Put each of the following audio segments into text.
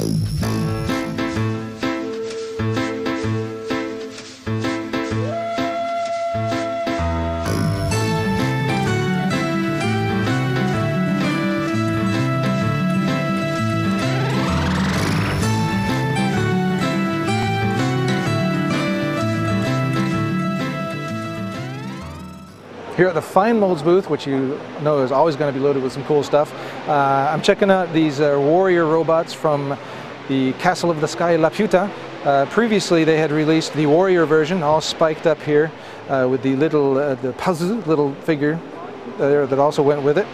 Here at the Fine Molds booth, which you know is always going to be loaded with some cool stuff, I'm checking out these warrior robots from the Castle of the Sky Laputa. Previously they had released the warrior version, all spiked up here with the little the puzzle little figure there that also went with it.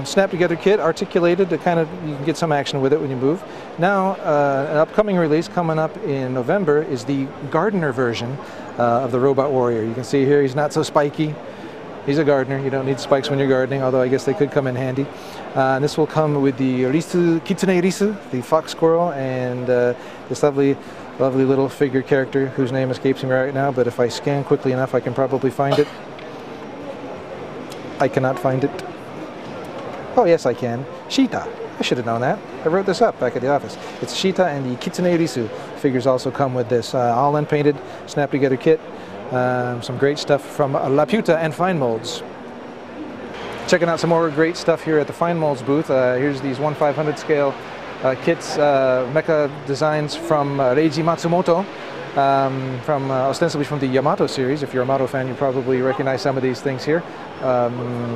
Snap together kit, articulated, to kind of, you can get some action with it when you move. Now an upcoming release coming up in November is the gardener version of the Robot Warrior. You can see here he's not so spiky. He's a gardener. You don't need spikes when you're gardening, although I guess they could come in handy. And this will come with the Risu, Kitsune Risu, the fox squirrel, and this lovely little figure character whose name escapes me right now, but if I scan quickly enough I can probably find it. I cannot find it. Oh yes I can. Shita. I should have known that. I wrote this up back at the office. It's Shita and the Kitsune Risu figures also come with this. All unpainted, snap together kit. Some great stuff from Laputa and Fine Molds. Checking out some more great stuff here at the Fine Molds booth. Here's these 1/500 scale kits, mecha designs from Reiji Matsumoto. Ostensibly from the Yamato series. If you're a Yamato fan, you probably recognize some of these things here.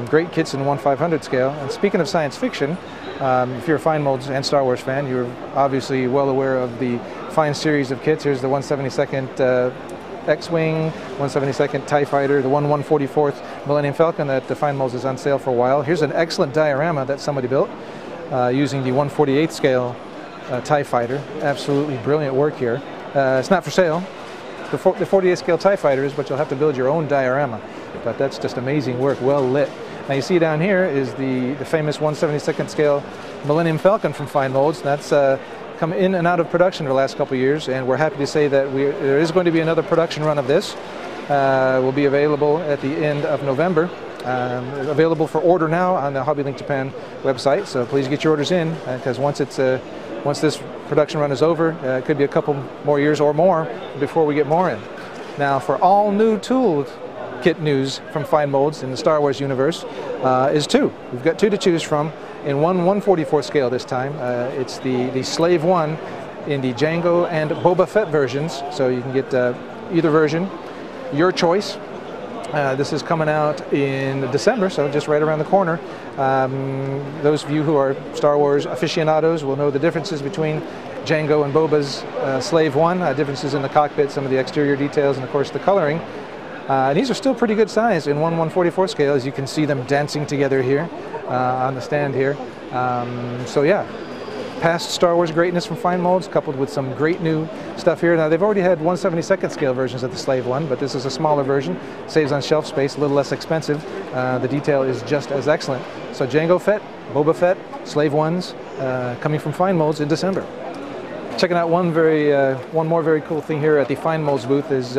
Great kits in 1/500 scale. And speaking of science fiction, if you're a Fine Molds and Star Wars fan, you're obviously well aware of the Fine series of kits. Here's the 1/72nd X-Wing, 1/72nd TIE Fighter, the 1/144th Millennium Falcon that the Fine Molds is on sale for a while. Here's an excellent diorama that somebody built using the 1/48th scale TIE Fighter. Absolutely brilliant work here. It's not for sale. The 48th scale TIE Fighter is, but you'll have to build your own diorama. But that's just amazing work, well lit. Now you see down here is the famous 1/72nd scale Millennium Falcon from Fine Molds. That's come in and out of production for the last couple of years, and we're happy to say that there is going to be another production run of this. Will be available at the end of November. Available for order now on the Hobby Link Japan website, so please get your orders in, because once this production run is over, it could be a couple more years or more before we get more in. Now for all new tool kit news from Fine Molds in the Star Wars universe is two. We've got two to choose from in 1/144 scale this time. It's the Slave 1 in the Jango and Boba Fett versions, so you can get either version, your choice. This is coming out in December, so just right around the corner. Those of you who are Star Wars aficionados will know the differences between Jango and Boba's Slave 1, differences in the cockpit, some of the exterior details, and of course the coloring. These are still pretty good size in 1/144 scale, as you can see them dancing together here on the stand here. So yeah, past Star Wars greatness from Fine Molds, coupled with some great new stuff here. Now they've already had 1/72nd scale versions of the Slave 1, but this is a smaller version, saves on shelf space, a little less expensive. The detail is just as excellent. So Jango Fett, Boba Fett, Slave 1s coming from Fine Molds in December. Checking out one more very cool thing here at the Fine Molds booth is,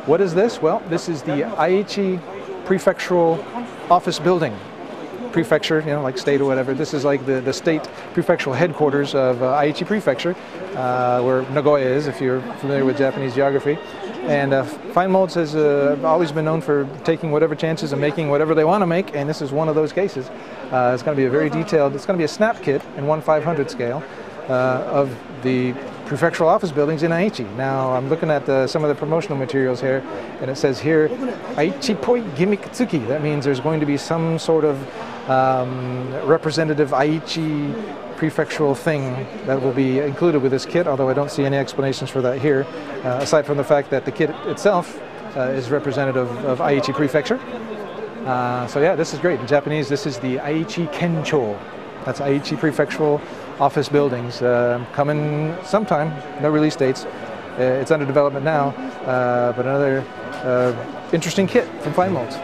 what is this? Well, this is the Aichi prefectural office building. Prefecture, you know, like state or whatever. This is like the state prefectural headquarters of Aichi Prefecture, where Nagoya is, if you're familiar with Japanese geography. And Fine Molds has always been known for taking whatever chances and making whatever they want to make, and this is one of those cases. It's going to be a very detailed, it's going to be a snap kit in 1/500 scale of the prefectural office buildings in Aichi. Now I'm looking at some of the promotional materials here, and it says here Aichi poi gimmick tsuki. That means there's going to be some sort of representative Aichi prefectural thing that will be included with this kit, although I don't see any explanations for that here, aside from the fact that the kit itself is representative of Aichi Prefecture. So yeah, this is great. In Japanese, this is the Aichi Kencho. That's Aichi Prefectural office buildings. Coming sometime, no release dates. It's under development now, but another interesting kit from Fine Molds.